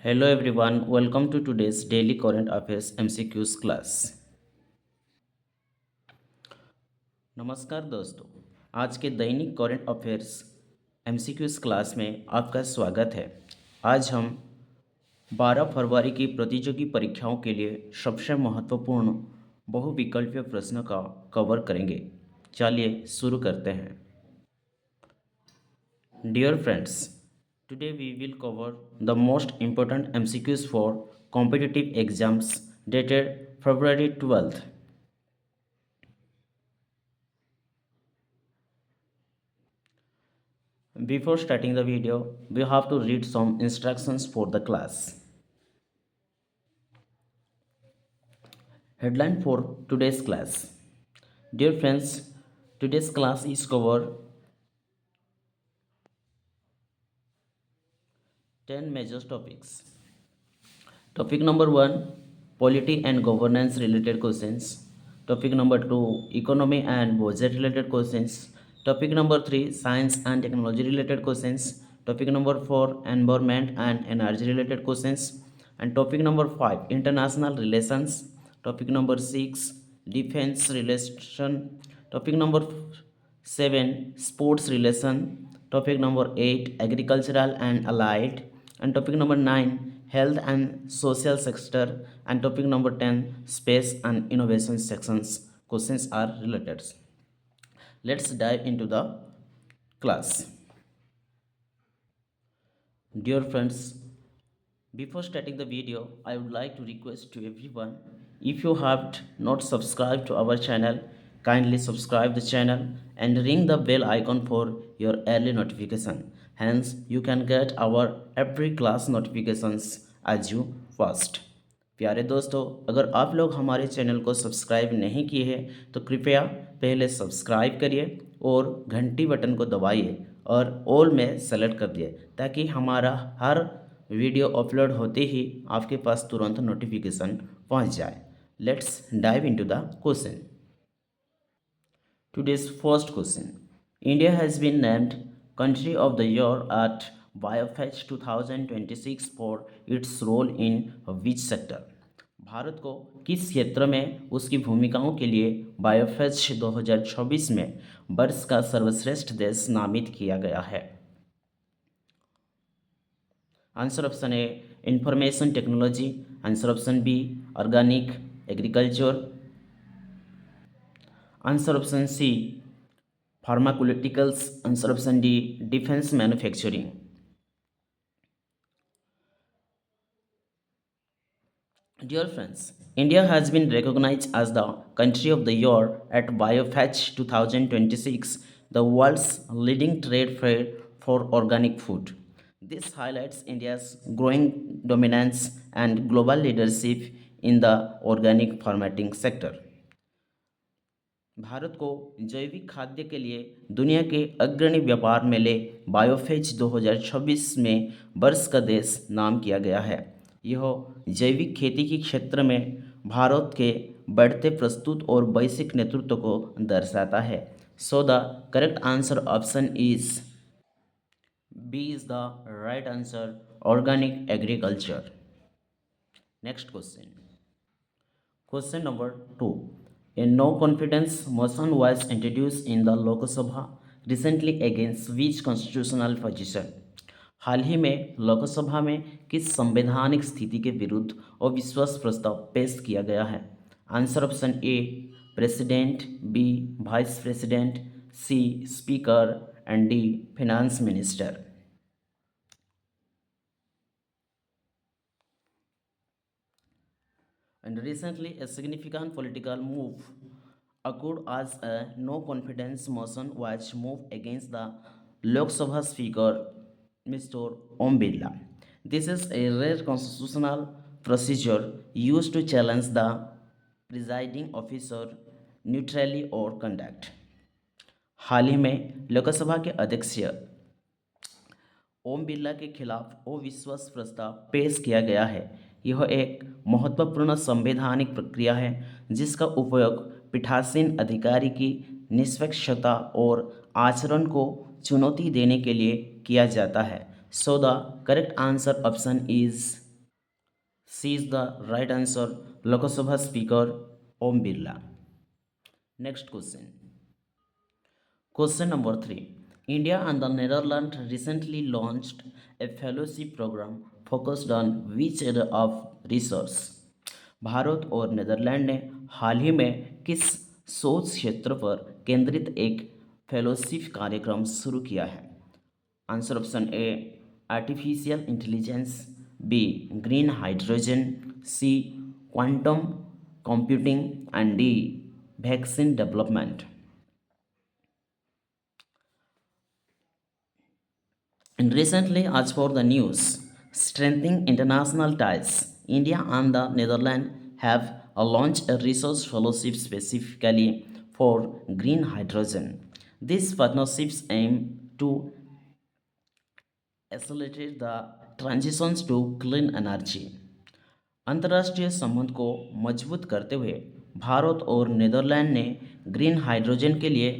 Hello everyone, welcome to today's daily current affairs MCQs class। नमस्कार दोस्तों, आज के दैनिक करंट अफेयर्स MCQs क्लास में आपका स्वागत है। आज हम 12 फरवरी की प्रतियोगी परीक्षाओं के लिए सबसे महत्वपूर्ण बहुविकल्पीय प्रश्न का कवर करेंगे। चलिए शुरू करते हैं। Dear friends, today we will cover the most important MCQs for competitive exams dated February 12th. Before starting the video, we have to read some instructions for the class. Headline for today's class. Dear friends, today's class is cover 10 major topics. Topic number 1, polity and governance related questions. Topic number 2, economy and budget related questions. Topic number 3, science and technology related questions. Topic number 4, environment and energy related questions. And topic number 5, international relations. Topic number 6, defense relation. Topic number 7, sports relation. Topic number 8, agricultural and allied. And topic number 9, health and social sector. And topic number 10, space and innovation sections. Questions are related. Let's dive into the class. Dear friends, before starting the video, I would like to request to everyone, if you have not subscribed to our channel, kindly subscribe the channel and ring the bell icon for your early notification. Hence, you can get our every class notifications as you first. प्यारे दोस्तों, अगर आप लोग हमारे channel को subscribe नहीं किए हैं तो कृपया पहले सब्सक्राइब करिए और घंटी बटन को दबाइए और ऑल में सेलेक्ट कर दिए ताकि हमारा हर वीडियो अपलोड होते ही आपके पास तुरंत नोटिफिकेशन पहुंच जाए। Let's dive into the question. Today's first question. India has been named Country of the Year at BioFetch 2026 for its role in which sector? Bharat को किस क्षेत्र में उसकी भूमिकाओं के लिए बायोफेच 2026 में वर्ष का सर्वश्रेष्ठ देश नामित किया गया है? Answer option A information technology, answer option B organic agriculture, answer option C pharmaceuticals, answer option D defense manufacturing. Dear friends, India has been recognized as the country of the year at BioFetch 2026, the world's leading trade fair for organic food. This highlights India's growing dominance and global leadership in the organic farming sector. Bharat को जैविक खाद्य के लिए दुनिया के अग्रणी व्यापार मेले बायोफेच 2026 में वर्ष का देश नाम किया गया है। यह जैविक खेती के क्षेत्र में भारत के बढ़ते प्रस्तुत और वैश्विक नेतृत्व को दर्शाता है। So the correct answer option is B is the right answer, organic agriculture. Next question, question number 2. A no confidence motion was introduced in the Lok Sabha recently against which constitutional position? हाल ही में लोकसभा में किस संवैधानिक स्थिति के विरुद्ध अविश्वास प्रस्ताव पेश किया गया है? Answer option A president, B vice president, C speaker and D finance minister. And recently, a significant political move occurred as a no confidence motion was moved against the Lok Sabha Speaker, Mr. Om Birla. This is a rare constitutional procedure used to challenge the presiding officer neutrally or conduct. हाल ही में लोकसभा के अध्यक्ष ओम बिरला के खिलाफ अविश्वास प्रस्ताव पेश किया गया है। यह एक महत्वपूर्ण संवैधानिक प्रक्रिया है जिसका उपयोग पीठासीन अधिकारी की निष्पक्षता और आचरण को चुनौती देने के लिए किया जाता है। So the correct answer option is C is the right answer, Lok Sabha speaker Om Birla. Next question, question number 3. India and the Netherlands recently launched a fellowship program focused on which area of research? Bharat और Netherlands ने हाल ही में किस शोध क्षेत्र पर केंद्रित एक फेलोशिप कार्यक्रम शुरू किया है? Answer option A artificial intelligence, B green hydrogen, C quantum computing and D vaccine development. And recently, as for the news, strengthening international ties, India and the Netherlands have launched a research fellowship specifically for green hydrogen. These partnerships aim to accelerate the transitions to clean energy. अंतर्राष्ट्रीय संबंध को मजबूत करते हुए भारत और Netherlands ने green hydrogen के लिए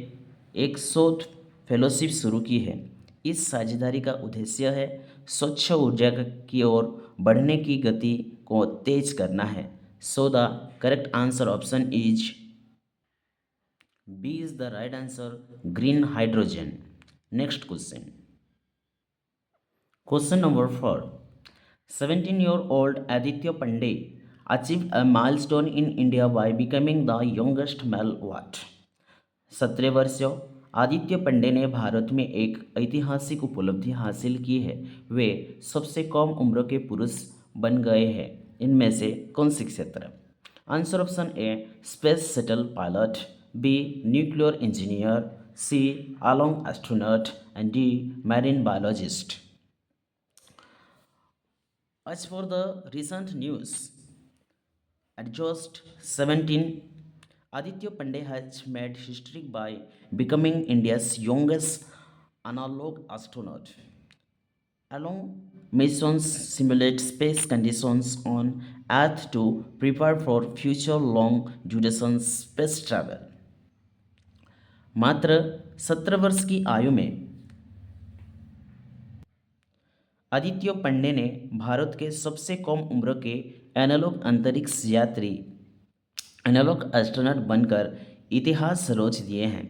एक शोध फेलोशिप शुरू की है। इस साझेदारी का उद्देश्य है स्वच्छ ऊर्जा की ओर बढ़ने की गति को तेज करना है। So the correct answer option is B is the right answer, green hydrogen. Next question, question number 4. 17-year-old Aditya Pandey achieved a milestone in India by becoming the youngest male what? 17 वर्षीय आदित्य पंडे ने भारत में एक ऐतिहासिक उपलब्धि हासिल की है। वे सबसे कम उम्र के पुरुष बन गए हैं। इनमें से कौन सी क्षेत्र? Answer option A space shuttle pilot, B nuclear engineer, C अलोंग astronaut and D marine biologist. As for the recent news, at just 17, Aditya Pandey has made history by becoming India's youngest analog astronaut. Along missions simulate space conditions on Earth to prepare for future long duration space travel. मात्र 17 वर्ष की आयु में आदित्य पंडे ने भारत के सबसे कम उम्र के एनालॉग अंतरिक्ष यात्री एनालॉग एस्ट्रोनॉट बनकर इतिहास रच दिए हैं।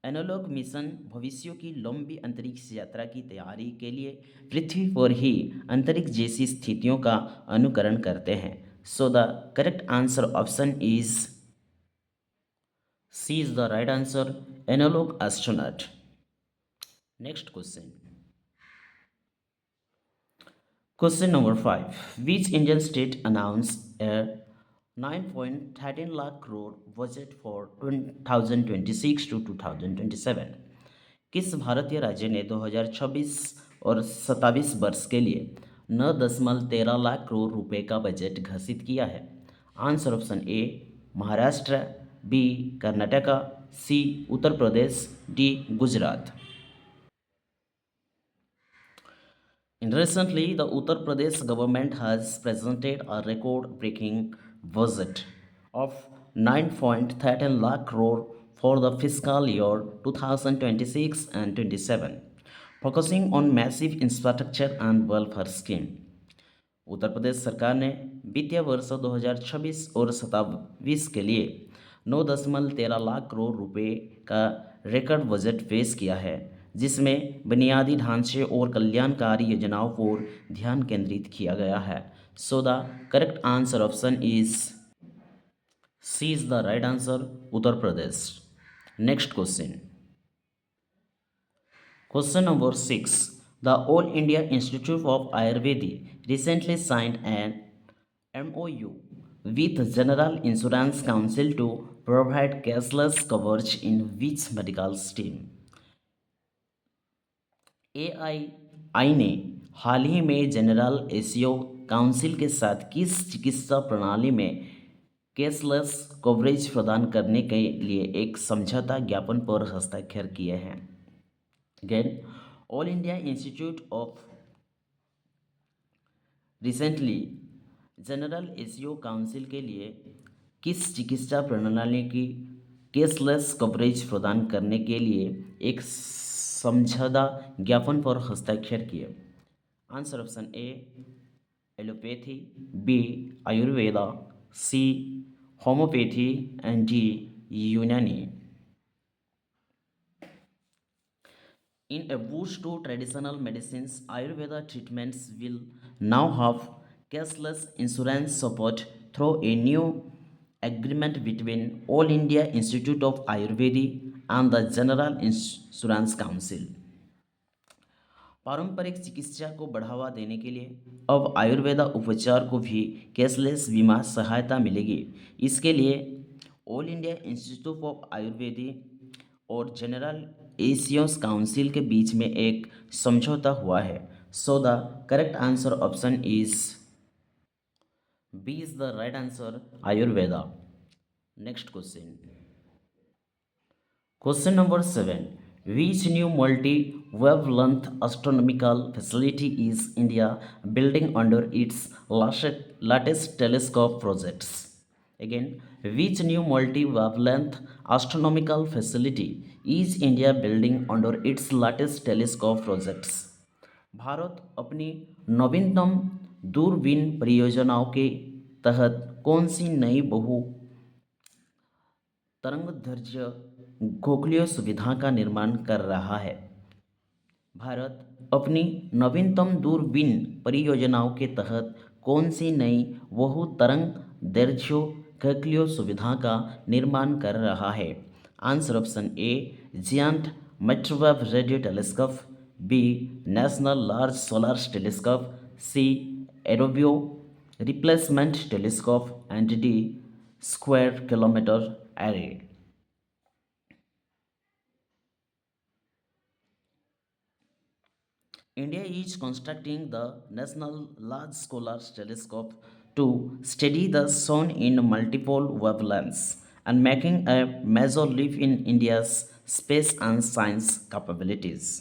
एनालॉग मिशन भविष्य की लंबी अंतरिक्ष यात्रा की तैयारी के लिए पृथ्वी पर ही अंतरिक्ष जैसी स्थितियों का अनुकरण करते हैं। So the correct answer option is C is the right answer, analog astronaut. Next question, question number 5. Which Indian state announced a 9.13 lakh crore budget for 2026 to 2027? किस भारतीय राज्य ने 2026 और 27 वर्ष के लिए 9.13 लाख करोड़ रुपए का बजट घोषित किया है? Answer option A Maharashtra, B Karnataka, C Uttar Pradesh, D Gujarat. And recently, the Uttar Pradesh government has presented a record-breaking budget of 9.13 lakh crore for the fiscal year 2026 and 27, focusing on massive infrastructure and welfare scheme. Uttar Pradesh सरकार ने वित्तीय वर्ष 2026 और 27 के लिए 9.13 लाख करोड़ रुपए का record budget पेश किया है, जिसमें बुनियादी ढांचे और कल्याणकारी योजनाओं पर ध्यान केंद्रित किया गया है। So the correct answer option is C is the right answer, Uttar Pradesh. Next question, question number 6. The all India institute of Ayurvedic recently signed an MOU with General Insurance Council to provide cashless coverage in which medical stream? AII ने हाल ही में general एशियो council के साथ किस चिकित्सा प्रणाली में कैशलेस कवरेज प्रदान करने के लिए एक समझौता ज्ञापन पर हस्ताक्षर किए हैं? Again, All India institute of recently general एशियो काउंसिल के लिए किस चिकित्सा प्रणाली की कैशलेस कवरेज प्रदान करने के लिए एक समझौता ज्ञापन पर हस्ताक्षर किए? Answer option A allopathy, B Ayurveda, C homeopathy and D Unani. In a boost to traditional medicines, Ayurveda treatments will now have cashless insurance support through a new agreement between All India Institute of Ayurveda and the General Insurance Council. पारंपरिक चिकित्सा को बढ़ावा देने के लिए अब आयुर्वेदा उपचार को भी कैशलेस बीमा सहायता मिलेगी। इसके लिए all India institute of Ayurvedic और जनरल एशियंस काउंसिल के बीच में एक समझौता हुआ है। So the correct answer option is B is the right answer, Ayurveda. Next question, Question number 7. Which new multi-wavelength astronomical facility is India building under its latest telescope projects? Again, which new multi-wavelength astronomical facility is India building under its latest telescope projects? Bharat अपनी नवीनतम दूरबीन परियोजनाओं के तहत कौन सी नई बहु तरंगदैर्घ्य गोखलीय सुविधा का निर्माण कर रहा है? भारत अपनी नवीनतम दूरबीन परियोजनाओं के तहत कौन सी नई बहु तरंगदैर्घ्य गोखलीय सुविधा का निर्माण कर रहा है? Answer option A giant microwave radio telescope, B national large solar telescope, C एरोबियो replacement telescope and D square kilometre array. India is constructing the National Large Solar Telescope to study the sun in multiple wavelengths and making a major leap in India's space and science capabilities.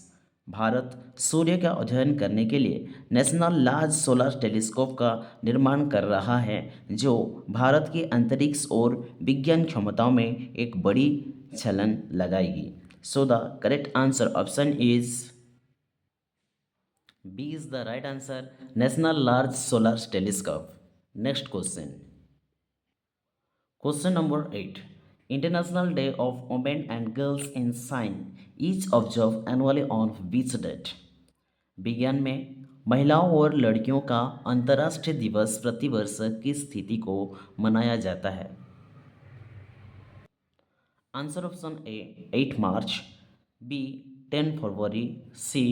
Bharat सूर्य का अध्ययन करने के लिए national large solar telescope का निर्माण कर रहा है जो भारत की अंतरिक्ष और विज्ञान क्षमताओं में एक बड़ी छलांग लगाएगी। So the correct answer option is B is the right answer, national large solar telescope. Next question, question number 8. International Day of Women and Girls in Science is observed annually on which date? विज्ञान में महिलाओं और लड़कियों का अंतर्राष्ट्रीय दिवस प्रतिवर्ष किस तिथि को मनाया जाता है? Answer option A 8 March, B 10 February, C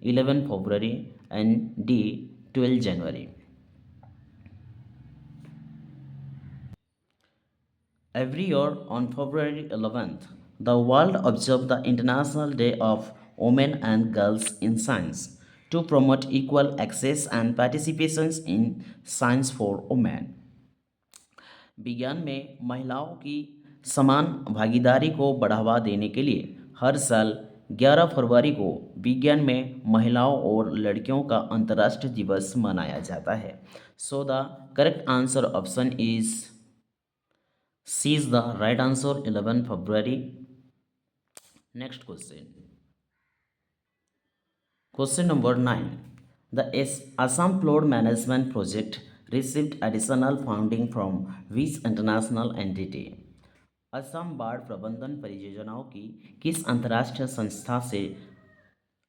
11 February and D 12 January. Every year on February 11th, the world observes the International Day of Women and Girls in Science to promote equal access and participation in science for women. विज्ञान में महिलाओं की समान भागीदारी को बढ़ावा देने के लिए हर साल 11 फरवरी को विज्ञान में महिलाओं और लड़कियों का अंतर्राष्ट्रीय दिवस मनाया जाता है। So the correct answer option is C is the right answer, 11 February. Next question. Question number 9. The Assam Flood Management Project received additional funding from which international entity? Assam बाढ़ प्रबंधन परियोजनाओं की किस अंतर्राष्ट्रीय संस्था से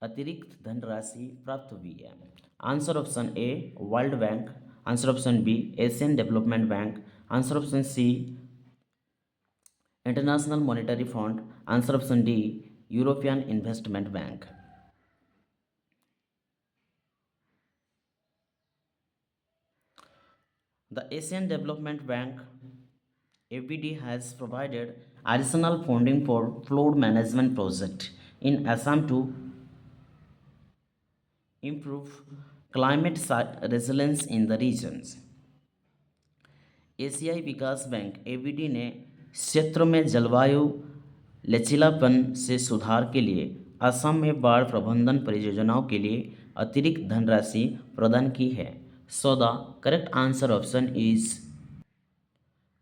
अतिरिक्त धनराशि प्राप्त हुई है? Answer option A world bank, answer option B Asian development bank, answer option C international monetary fund, answer option D European investment bank. The Asian Development Bank ABD has provided additional funding for flood management project in Assam to improve climate resilience in the regions. एशियाई विकास bank ABD ने क्षेत्र में जलवायु लचीलापन से सुधार के लिए असम में बाढ़ प्रबंधन परियोजनाओं के लिए अतिरिक्त धनराशि प्रदान की है। So the correct answer option is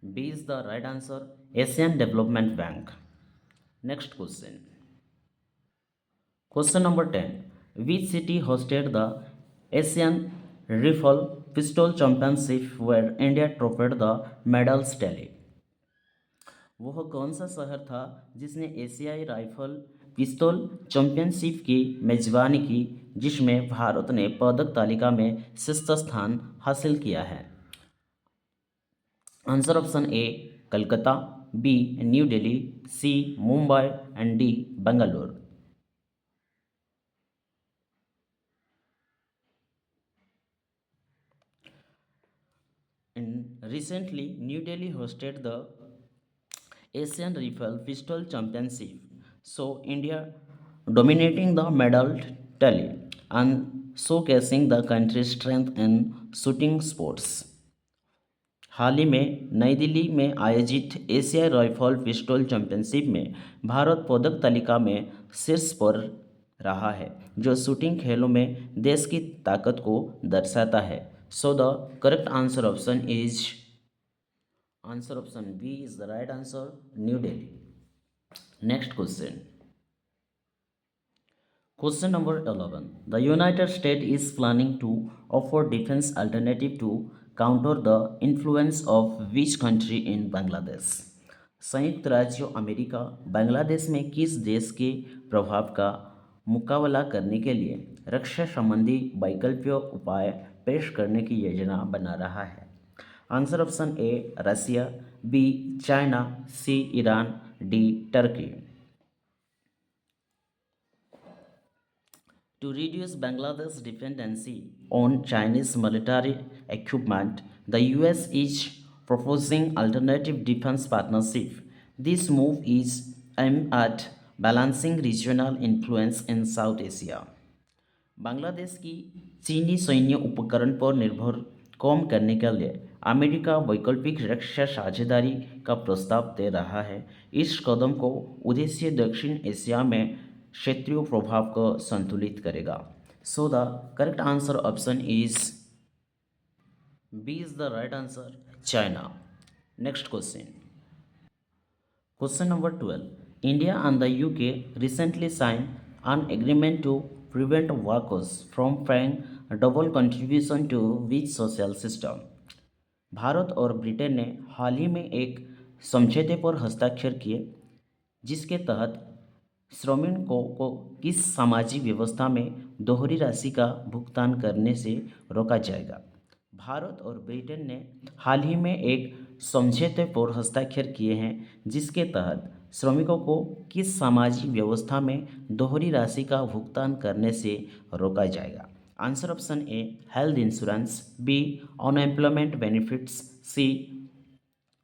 B is the right answer, Asian development bank. Next question, question number 10. Which city hosted the Asian Rifle Pistol Championship where India trophied the medals tally. वह कौन सा शहर था जिसने एशियाई rifle पिस्तौल championship की मेजबानी की, जिसमें भारत ने पदक तालिका में शीर्ष स्थान हासिल किया है? Answer option A Calcutta, B New Delhi, C Mumbai and D Bengaluru. Recently, New Delhi hosted the Asian Rifle Pistol Championship, so India dominating the medal tally and showcasing the country's strength in shooting sports. हाल ही में नई दिल्ली में आयोजित एशियाई rifle pistol championship में भारत पदक तालिका में शीर्ष पर रहा है, जो शूटिंग खेलों में देश की ताकत को दर्शाता है। So the correct answer option is answer option B is the right answer, New Delhi. Next question, question number 11. The United States is planning to offer defense alternative to counter the influence of which country in Bangladesh? संयुक्त राज्य America Bangladesh में किस देश के प्रभाव का मुकाबला करने के लिए रक्षा संबंधी वैकल्पिक उपाय पेश करने की योजना बना रहा है? Answer option A Russia, B China, C Iran, D Turkey. To reduce Bangladesh's dependency on Chinese military equipment, the US is proposing alternative defense partnership. This move is aimed at balancing regional influence in South Asia. Bangladesh की चीनी सैन्य उपकरण पर निर्भर कम करने के लिए America वैकल्पिक रक्षा साझेदारी का प्रस्ताव दे रहा है। इस कदम को उद्देश्य दक्षिण एशिया में क्षेत्रीय प्रभाव को संतुलित करेगा। So the correct answer option is B is the right answer, China. Next question, question number 12. India and the UK recently sign an agreement to prevent workers from paying double contribution to which social system? Bharat और Britain ने हाल ही में एक समझौते पर हस्ताक्षर किए जिसके तहत श्रमिकों को किस सामाजिक व्यवस्था में दोहरी राशि का भुगतान करने से रोका जाएगा? भारत और ब्रिटेन ने हाल ही में एक समझौते पर हस्ताक्षर किए हैं जिसके तहत श्रमिकों को किस सामाजिक व्यवस्था में दोहरी राशि का भुगतान करने से रोका जाएगा? Answer option A health insurance, B unemployment benefits, C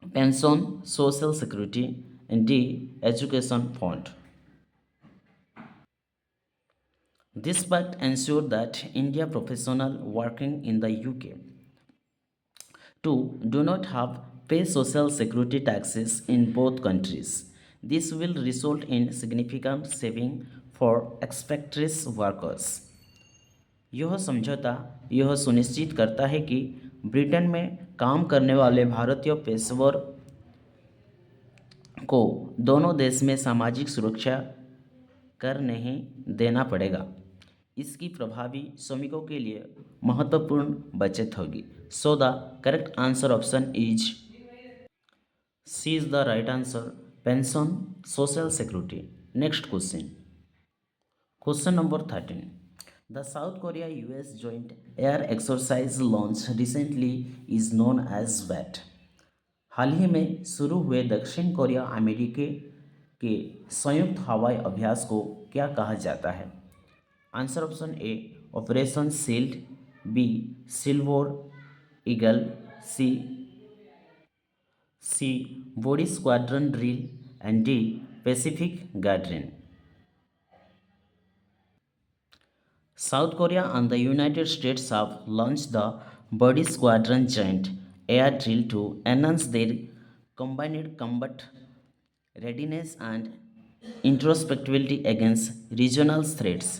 pension social security and D education fund. This pact ensured that India professionals working in the UK too do not have pay social security taxes in both countries. This will result in significant saving for expatriate workers. यह समझौता यह सुनिश्चित करता है कि Britain में काम करने वाले भारतीय पेशेवर को दोनों देश में सामाजिक सुरक्षा कर नहीं देना पड़ेगा। इसकी प्रभावी श्रमिकों के लिए महत्वपूर्ण बचत होगी। So the correct answer option is C is the right answer, pension social security. Next question, question number 13. The South Korea US joint air exercise launch recently is known as what? हाल ही में शुरू हुए दक्षिण Korea America के संयुक्त हवाई अभ्यास को क्या कहा जाता है? Answer option A Operation Shield, B Silver Eagle, C body squadron drill and D Pacific guardian. South Korea and the United States have launched the Body Squadron Joint Air Drill to enhance their combined combat readiness and introspectivity against regional threats.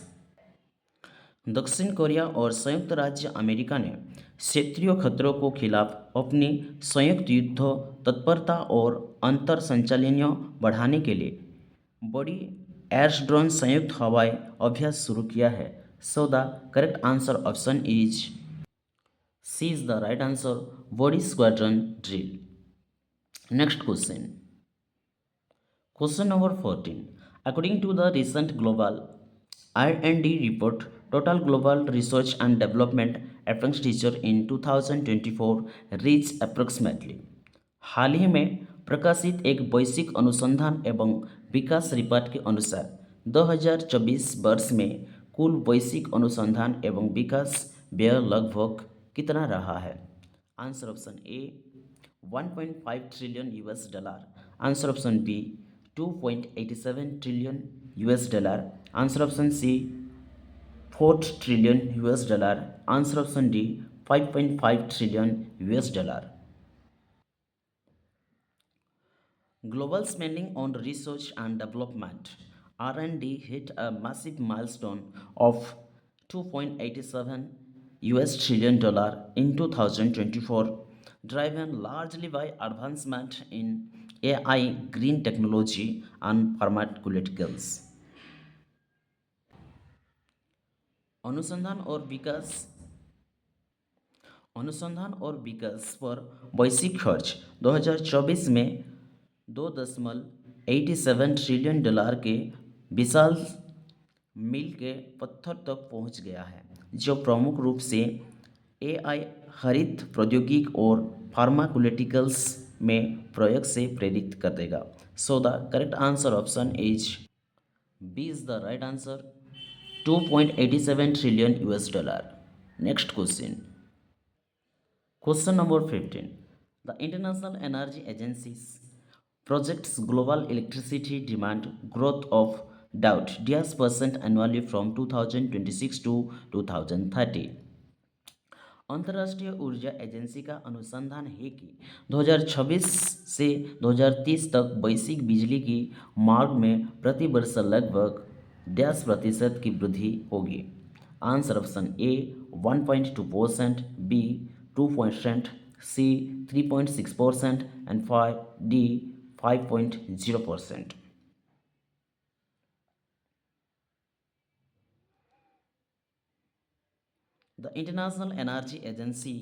दक्षिण Korea और संयुक्त राज्य America ने क्षेत्रीय खतरों को खिलाफ अपनी संयुक्त युद्ध तत्परता और अंतर संचालनीय बढ़ाने के लिए बड़ी एयरड्रोन संयुक्त हवाई अभ्यास शुरू किया है। So the correct answer option is C is the right answer. Body squadron drill. Next question. Question number 14. According to the recent global R&D report, total global research and development expenditure in 2024 reached approximately. हाल ही में प्रकाशित एक वैश्विक अनुसंधान एवं विकास report के अनुसार 2024 वर्ष में कुल वैश्विक अनुसंधान एवं विकास व्यय लगभग कितना रहा है? Answer option A 1.5 trillion US dollar, answer option B 2.87 trillion US dollar, answer option C 4 trillion US dollar, answer option D 5.5 trillion US dollar. Global spending on research and development R&D hit a massive milestone of 2.87 US trillion dollar in 2024, driven largely by advancement in AI, green technology and pharmaceuticals. अनुसंधान और विकास अनुसंधान और विकास पर वैश्विक खर्च 2024 में 2.87 trillion dollar के विशाल मील के पत्थर तक पहुंच गया है, जो प्रमुख रूप से एआई, हरित प्रौद्योगिकी और फार्माक्यूटिकल्स में प्रयोग से प्रेरित कर देगा. So the correct answer option is B is the right answer. 2.87 trillion US dollar. Next question. Question number 15. The International Energy Agency projects global electricity demand growth of doubt %, annually from 2026 to 2030. अंतर्राष्ट्रीय ऊर्जा agency का अनुसंधान है कि 2026 से 2030 तक वैश्विक बिजली की मांग में प्रति वर्ष लगभग 10% की वृद्धि होगी. Answer option A 1.2%, B 2%, C 3.6% and 5D 5.0%. The International Energy Agency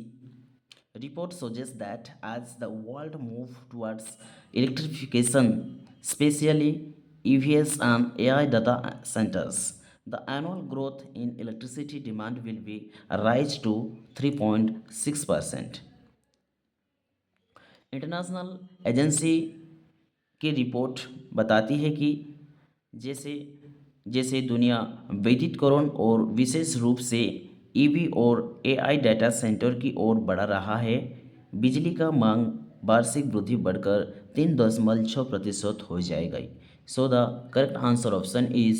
report suggests that as the world moves towards electrification, especially EVs and AI data centers, the annual growth in electricity demand will be rise to 3.6%. International agency की report बताती है कि जैसे जैसे दुनिया वैद्युतीकरण और विशेष रूप से ईवी और एआई डाटा सेंटर की ओर बढ़ रहा है, बिजली का मांग वार्षिक वृद्धि बढ़कर 3.6% हो जाएगा. So the correct answer option is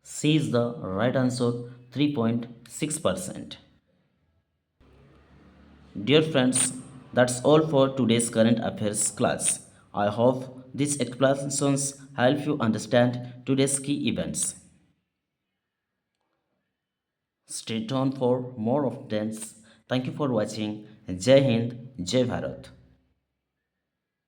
C is the right answer 3.6%. Dear friends, that's all for today's current affairs class. I hope these explanations help you understand today's key events. Stay tuned for more updates. Thank you for watching. Jai Hind, Jai Bharat.